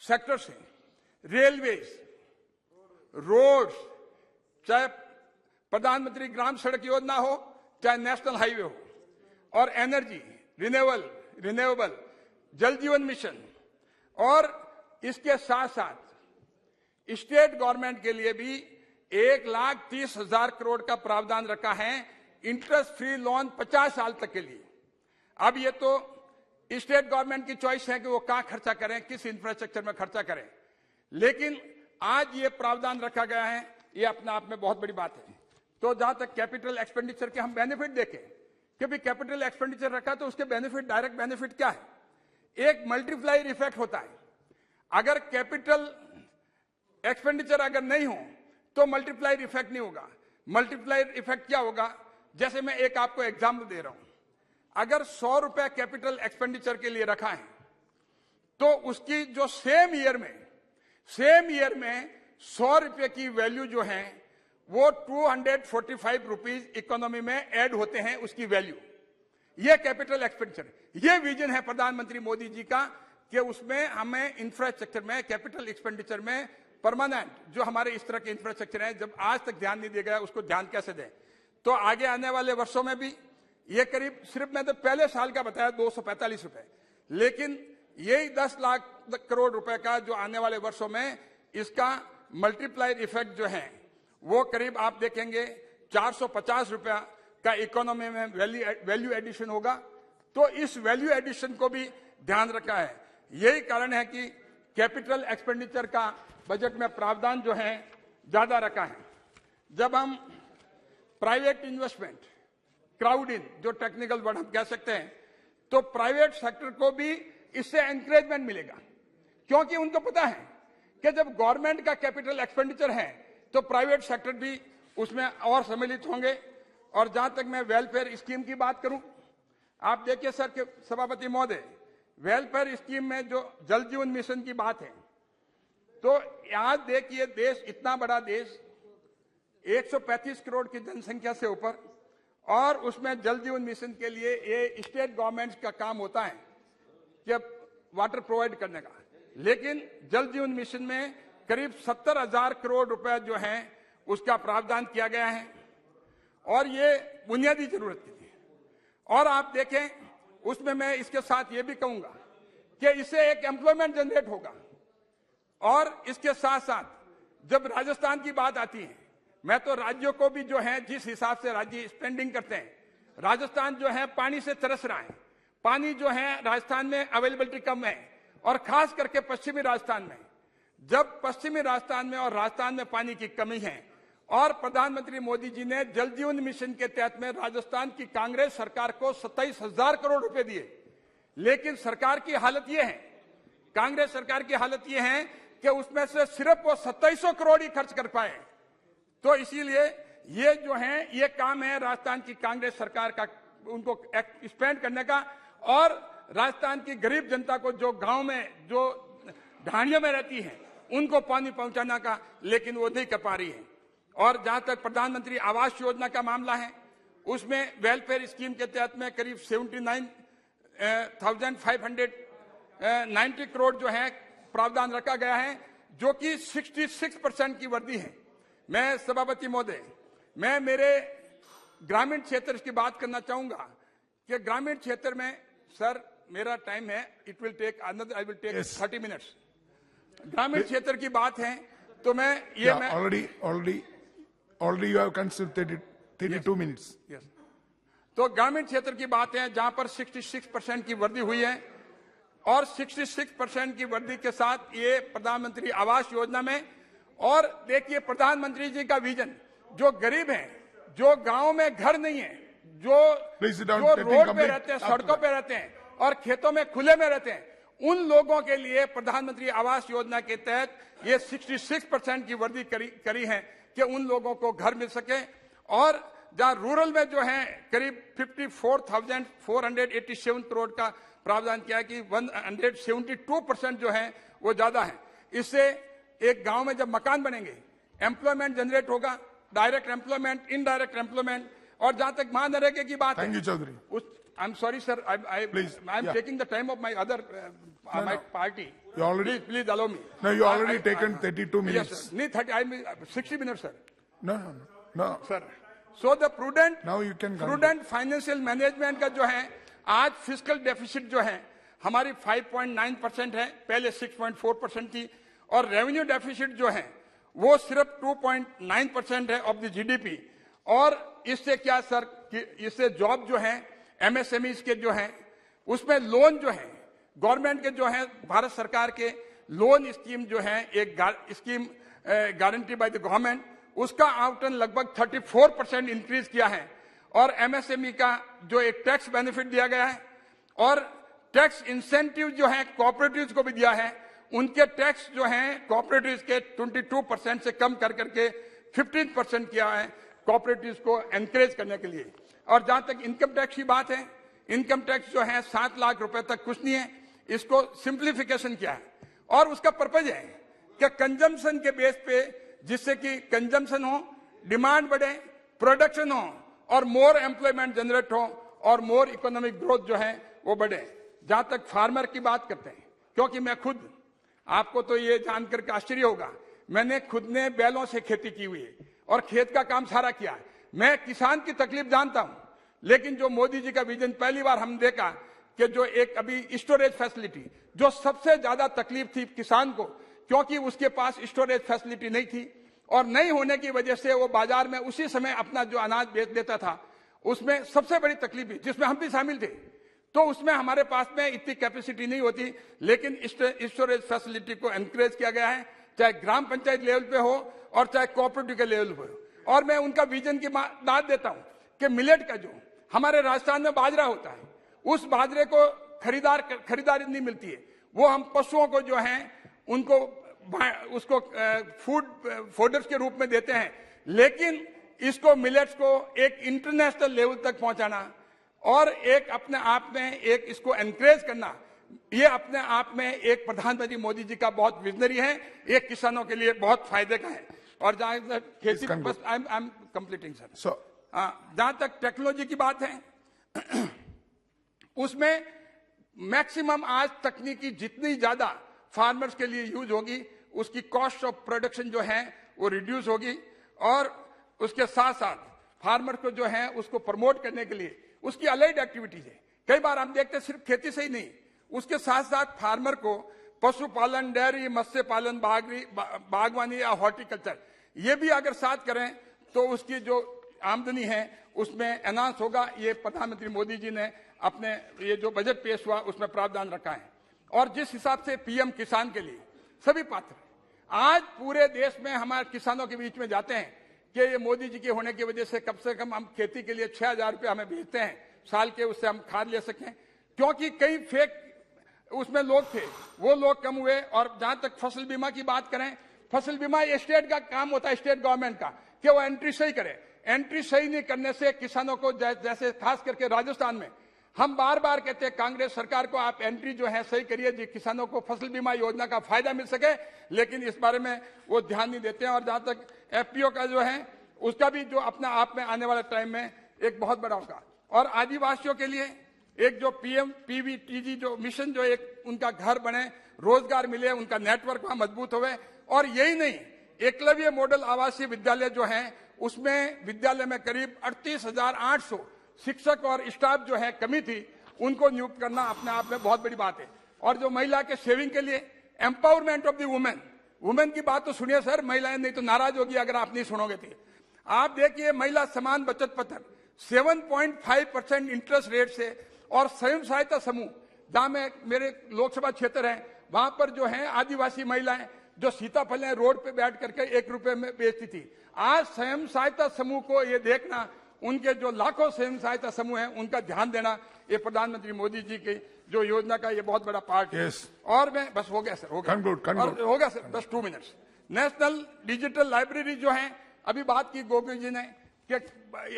सेक्टर्स हैं, रेलवेज, रोड्स, चाहे प्रधानमंत्री ग्राम सड़क योजना हो चाहे नेशनल हाईवे हो, और एनर्जी, रिन्यूएबल, जल जीवन मिशन, और इसके साथ साथ स्टेट गवर्नमेंट के लिए भी 1,30,000 करोड़ का प्रावधान रखा है इंटरेस्ट फ्री लोन 50 साल तक के लिए। अब ये तो स्टेट गवर्नमेंट की चॉइस है कि वो कहां खर्चा करें, किस इंफ्रास्ट्रक्चर में खर्चा करें, लेकिन आज ये प्रावधान रखा गया है, ये अपने आप में बहुत बड़ी बात है। तो जहां तक कैपिटल एक्सपेंडिचर के हम बेनिफिट देखें कि भी कैपिटल एक्सपेंडिचर रखा तो उसके बेनिफिट, डायरेक्ट बेनिफिट क्या है, एक मल्टीप्लायर इफेक्ट होता है। अगर कैपिटल एक्सपेंडिचर अगर नहीं हो तो मल्टीप्लायर इफेक्ट नहीं होगा। मल्टीप्लायर इफेक्ट क्या होगा, जैसे मैं एक आपको एग्जाम्पल दे रहा हूं, अगर 100 रुपए कैपिटल एक्सपेंडिचर के लिए रखा है तो उसकी जो सेम ईयर में 100 रुपए की वैल्यू जो है वो 245 रुपीज इकोनॉमी में ऐड होते हैं, उसकी वैल्यू। ये कैपिटल एक्सपेंडिचर, ये विजन है प्रधानमंत्री मोदी जी का कि उसमें हमें इंफ्रास्ट्रक्चर में, कैपिटल एक्सपेंडिचर में परमानेंट जो हमारे इस तरह के इंफ्रास्ट्रक्चर है, जब आज तक ध्यान नहीं दिया गया उसको ध्यान कैसे दें। तो आगे आने वाले वर्षों में भी ये करीब, सिर्फ मैं तो पहले साल का बताया 245 रुपए, लेकिन यही 10 लाख करोड़ रुपए का जो आने वाले वर्षों में इसका मल्टीप्लायर इफेक्ट जो है वो करीब आप देखेंगे 450 रुपया का इकोनॉमी में वैल्यू एडिशन होगा, तो इस वैल्यू एडिशन को भी ध्यान रखा है। यही कारण है कि कैपिटल एक्सपेंडिचर का बजट में प्रावधान जो है ज्यादा रखा है। जब हम प्राइवेट इन्वेस्टमेंट, क्राउड इन, जो टेक्निकल वर्ड हम कह सकते हैं, तो प्राइवेट सेक्टर को भी इससे एनकरेजमेंट मिलेगा, क्योंकि उनको पता है कि जब गवर्नमेंट का कैपिटल एक्सपेंडिचर है तो प्राइवेट सेक्टर भी उसमें और सम्मिलित होंगे। और जहां तक मैं वेलफेयर स्कीम की बात करूं, आप देखिए सर के सभापति महोदय, वेलफेयर स्कीम में जो जल जीवन मिशन की बात है, तो आज देखिए देश, इतना बड़ा देश, 135 करोड़ की जनसंख्या से ऊपर, और उसमें जल जीवन मिशन के लिए ये स्टेट गवर्नमेंट्स का काम होता है जब वाटर प्रोवाइड करने का, लेकिन जल जीवन मिशन में करीब 70,000 करोड़ रुपए जो है उसका प्रावधान किया गया है, और ये बुनियादी जरूरत की थी। और आप देखें उसमें मैं इसके साथ ये भी कहूंगा कि इससे एक एम्प्लॉयमेंट जनरेट होगा। और इसके साथ साथ जब राजस्थान की बात आती है, मैं तो राज्यों को भी जो है, जिस हिसाब से राज्य स्पेंडिंग करते हैं, राजस्थान जो है पानी से तरस रहा है। पानी जो है राजस्थान में अवेलेबिलिटी कम है, और खास करके पश्चिमी राजस्थान में। जब पश्चिमी राजस्थान में और राजस्थान में पानी की कमी है, और प्रधानमंत्री मोदी जी ने जल जीवन मिशन के तहत में राजस्थान की कांग्रेस सरकार को 27,000 करोड़ रुपए दिए, लेकिन सरकार की हालत यह है, कांग्रेस सरकार की हालत यह है कि उसमें से सिर्फ वो 2700 करोड़ ही खर्च कर पाए। तो इसीलिए ये जो है, ये काम है राजस्थान की कांग्रेस सरकार का, उनको स्पेंड करने का, और राजस्थान की गरीब जनता को जो गांव में, जो ढाणियों में रहती है, उनको पानी पहुंचाने का, लेकिन वो नहीं कर पा रही है। और जहां तक प्रधानमंत्री आवास योजना का मामला है, उसमें वेलफेयर स्कीम के तहत में करीब 79,590 करोड़ जो है प्रावधान रखा गया है, जो कि 66% की वृद्धि है। मैं सभापति महोदय, मैं मेरे ग्रामीण क्षेत्र की बात करना चाहूंगा कि ग्रामीण क्षेत्र में, सर मेरा टाइम है, it will take another, I will take 30 minutes. ग्रामीण क्षेत्र की बात है तो मैं ये, मैं already you have consumed 32 minutes. Yes. तो ग्रामीण क्षेत्र की बात है जहां पर 66% की वृद्धि हुई है, और 66% की वृद्धि के साथ ये प्रधानमंत्री आवास योजना में। और देखिए प्रधानमंत्री जी का विजन, जो गरीब हैं, जो गांव में घर नहीं है, जो रोड पे रहते हैं, सड़कों पे रहते हैं, और खेतों में खुले में रहते हैं, उन लोगों के लिए प्रधानमंत्री आवास योजना के तहत ये 66% की वृद्धि करी है कि उन लोगों को घर मिल सके। और जहां रूरल में जो है करीब 54,487 करोड़ का प्रावधान किया है कि 172% जो है वो ज्यादा है। इससे एक गांव में जब मकान बनेंगे, एम्प्लॉयमेंट जनरेट होगा, डायरेक्ट एम्प्लॉयमेंट, इनडायरेक्ट एम्प्लॉयमेंट। और जहां तक महानरेगा की बात है, Thank you, Chaudhary. I'm sorry, sir. I'm taking the time of my other my party. You already, please allow me. No, you already taken 32 minutes. Yes, sir. 60 minutes, sir. No. Sir. So the prudent, Now you can prudent financial management का जो है, आज फिस्कल डेफिसिट जो है हमारी 5.9% है, पहले 6.4% थी, और रेवेन्यू डेफिसिट जो है वो सिर्फ 2.9% है ऑफ द जीडीपी। और इससे क्या सर, इससे जॉब जो है, एमएसएमई के जो है, उसमें लोन जो है गवर्नमेंट के जो है, भारत सरकार के लोन स्कीम जो है, एक scheme guarantee by the government, उसका आवंटन लगभग 34% इंक्रीज किया है। और एमएसएमई का जो एक टैक्स बेनिफिट दिया गया है, और टैक्स इंसेंटिव जो है कोऑपरेटिव्स को भी दिया है। उनके टैक्स जो है कोऑपरेटिव्स के 22% से कम कर करके 15% किया है कोऑपरेटिव्स को एनकरेज करने के लिए। और जहां तक इनकम टैक्स की बात है, इनकम टैक्स जो है 7 लाख रुपए तक कुछ नहीं है, इसको सिंप्लीफिकेशन किया है। और उसका पर्पज है कि कंजम्पशन के बेस पे, जिससे कि कंजम्पशन हो, डिमांड बढ़े, प्रोडक्शन हो, और मोर एम्प्लॉयमेंट जनरेट हो, और मोर इकोनॉमिक ग्रोथ जो है वो बढ़े। जहां तक फार्मर की बात करते हैं, क्योंकि मैं खुद, आपको तो ये जानकर आश्चर्य होगा, मैंने खुद ने बैलों से खेती की हुई है और खेत का काम सारा किया है। मैं किसान की तकलीफ जानता हूं, लेकिन जो मोदी जी का विजन पहली बार हम देखा कि जो एक अभी स्टोरेज फैसिलिटी, जो सबसे ज्यादा तकलीफ थी किसान को, क्योंकि उसके पास स्टोरेज फैसिलिटी नहीं थी, और नहीं होने की वजह से वो बाजार में उसी समय अपना जो अनाज बेच देता था, उसमें सबसे बड़ी तकलीफ भी, जिसमें हम भी शामिल थे, तो उसमें हमारे पास में इतनी कैपेसिटी नहीं होती, लेकिन स्टोरेज फैसिलिटी को एनकरेज किया गया है, चाहे ग्राम पंचायत लेवल पे हो और चाहे कोऑपरेटिव के लेवल पे हो। और मैं उनका विजन की दाद देता हूं कि मिलेट का जो हमारे राजस्थान में बाजरा होता है, उस बाजरे को खरीदारी नहीं मिलती है, वो हम पशुओं को जो है उनको उसको फूड फोडर्स के रूप में देते हैं। लेकिन इसको मिलेट्स को एक इंटरनेशनल लेवल तक पहुंचाना और एक अपने आप में एक इसको एनकरेज करना, ये अपने आप में एक प्रधानमंत्री मोदी जी का बहुत विजनरी है, ये किसानों के लिए बहुत फायदे का है। और जहां तक खेती, बस आई एम कंप्लीटिंग सर, जहां तक टेक्नोलॉजी की बात है उसमें मैक्सिमम आज तकनीकी जितनी ज्यादा फार्मर्स के लिए यूज होगी, उसकी कॉस्ट ऑफ प्रोडक्शन जो है वो रिड्यूस होगी। और उसके साथ साथ फार्मर को जो है उसको प्रमोट करने के लिए उसकी अलाइड एक्टिविटीज है। कई बार हम देखते हैं सिर्फ खेती से ही नहीं, उसके साथ साथ फार्मर को पशुपालन, डेयरी, मत्स्य पालन, बागवानी या हॉर्टिकल्चर, ये भी अगर साथ करें तो उसकी जो आमदनी है उसमें एनहांस होगा। ये प्रधानमंत्री मोदी जी ने अपने ये जो बजट पेश हुआ उसमें प्रावधान रखा है। और जिस हिसाब से पीएम किसान के लिए सभी पात्र, आज पूरे देश में हमारे किसानों के बीच में जाते हैं कि ये मोदी जी के होने की वजह से कम हम खेती के लिए 6,000 रुपये हमें भेजते हैं साल के, उससे हम खाद ले सकें, क्योंकि कई फेक उसमें लोग थे, वो लोग कम हुए। और जहां तक फसल बीमा की बात करें, फसल बीमा ये स्टेट का काम होता है, स्टेट गवर्नमेंट का, कि वो एंट्री सही करे। एंट्री सही नहीं करने से किसानों को जैसे खास करके राजस्थान में हम बार बार कहते हैं कांग्रेस सरकार को, आप एंट्री जो है सही करिए जी, किसानों को फसल बीमा योजना का फायदा मिल सके, लेकिन इस बारे में वो ध्यान नहीं देते हैं। और जहां तक एफपीओ का जो है उसका भी जो अपना आप में आने वाले टाइम में एक बहुत बड़ा होगा। और आदिवासियों के लिए एक जो पीवीटीजी जो मिशन, जो एक उनका घर बने, रोजगार मिले, उनका नेटवर्क वहां मजबूत हुए। और यही नहीं, एकलव्य मॉडल आवासीय विद्यालय जो है उसमें विद्यालय में करीब 38,800 शिक्षक और स्टाफ जो है कमी थी, उनको नियुक्त करना अपने आप में बहुत बड़ी बात है। और जो महिला के सेविंग के लिए एम्पावरमेंट ऑफ द वुमेन की बात तो सुनिए सर, महिलाएं नहीं तो नाराज होगी अगर आप नहीं सुनोगे तो। आप देखिए महिला समान बचत पत्र 7.5% इंटरेस्ट रेट से, और स्वयं सहायता समूह जहां में मेरे लोकसभा क्षेत्र है वहां पर जो है आदिवासी महिलाएं जो सीताफल रोड पे बैठ करके 1 रुपए में बेचती थी, आज स्वयं सहायता समूह को ये देखना, उनके जो लाखों स्वयं सहायता समूह हैं उनका ध्यान देना, ये प्रधानमंत्री मोदी जी की जो योजना का ये बहुत बड़ा पार्ट है। और मैं बस हो गया सर, हो गया सर, बस 2 मिनट्स। नेशनल डिजिटल लाइब्रेरी जो है, अभी बात की गोविंद जी ने कि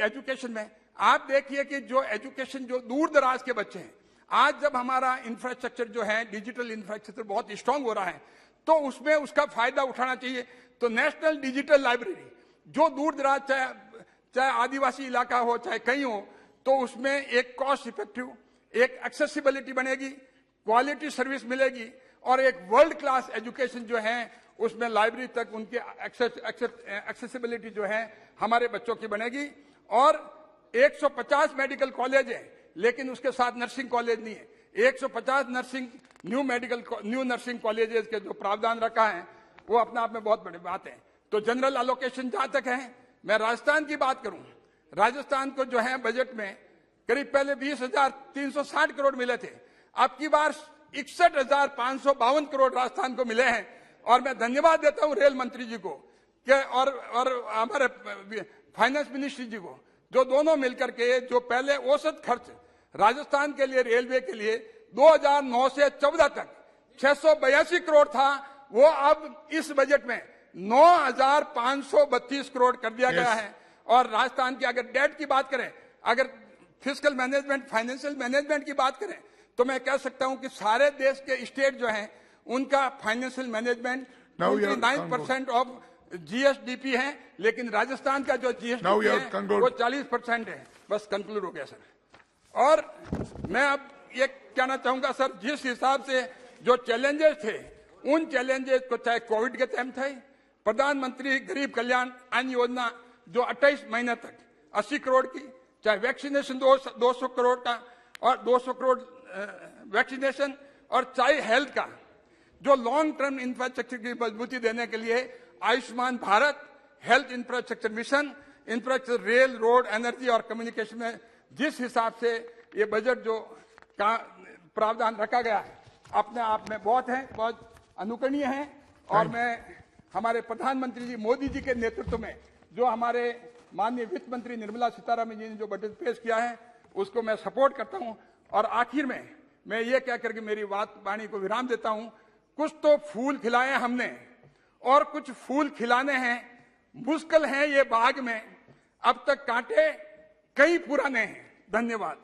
एजुकेशन में आप देखिए कि जो एजुकेशन जो दूर दराज के बच्चे हैं, आज जब हमारा इंफ्रास्ट्रक्चर जो है डिजिटल इंफ्रास्ट्रक्चर बहुत स्ट्रांग हो रहा है, तो उसमें उसका फायदा उठाना चाहिए। तो नेशनल डिजिटल लाइब्रेरी जो दूर दराज, चाहे आदिवासी इलाका हो चाहे कहीं हो, तो उसमें एक कॉस्ट इफेक्टिव, एक एक्सेसिबिलिटी बनेगी, क्वालिटी सर्विस मिलेगी, और एक वर्ल्ड क्लास एजुकेशन जो है उसमें लाइब्रेरी तक उनके एक्सेसिबिलिटी जो है हमारे बच्चों की बनेगी। और 150 मेडिकल कॉलेज है, लेकिन उसके साथ नर्सिंग कॉलेज नहीं है। 150 न्यू नर्सिंग कॉलेजेस के जो प्रावधान रखा है वो अपने आप में बहुत बड़ी बात है। तो जनरल एलोकेशन जहां तक है, मैं राजस्थान की बात करूं, राजस्थान को जो है बजट में करीब पहले 20,360 करोड़ मिले थे, अब की बार 61,552 करोड़ राजस्थान को मिले हैं। और मैं धन्यवाद देता हूं रेल मंत्री जी को और हमारे फाइनेंस मिनिस्ट्री जी को, जो दोनों मिलकर के जो पहले औसत खर्च राजस्थान के लिए रेलवे के लिए 2009 से 14 तक 682 करोड़ था, वो अब इस बजट में 9,532 करोड़ कर दिया गया है। और राजस्थान की अगर डेट की बात करें, अगर फिस्कल मैनेजमेंट, फाइनेंशियल मैनेजमेंट की बात करें, तो मैं कह सकता हूं कि सारे देश के स्टेट जो हैं उनका फाइनेंशियल मैनेजमेंट 9% ऑफ जीएसडीपी है, लेकिन राजस्थान का जो जीएसडीपी है वो 40% है। बस कंक्लूड हो गया सर। और मैं अब ये कहना चाहूंगा सर, जिस हिसाब से जो चैलेंजेस थे, उन चैलेंजेस को चाहे कोविड के टाइम थे, प्रधानमंत्री गरीब कल्याण अन्न योजना जो 28 महीने तक 80 करोड़ की, चाहे वैक्सीनेशन 200 करोड़ का और 200 करोड़ वैक्सीनेशन, और चाहे हेल्थ का जो लॉन्ग टर्म इंफ्रास्ट्रक्चर की मजबूती देने के लिए Ayushman Bharat health infrastructure mission, infrastructure, rail, road, energy और कम्युनिकेशन में जिस हिसाब से ये बजट जो प्रावधान रखा गया है अपने आप में बहुत अनुकरणीय है। और मैं हमारे प्रधानमंत्री जी मोदी जी के नेतृत्व में जो हमारे माननीय वित्त मंत्री निर्मला सीतारमण जी ने जो बजट पेश किया है उसको मैं सपोर्ट करता हूं। और आखिर में मैं ये कह करके मेरी वाणी को विराम देता हूं, कुछ तो फूल खिलाए हमने और कुछ फूल खिलाने हैं, मुश्किल है ये बाग में, अब तक कांटे कई पुराने हैं। धन्यवाद।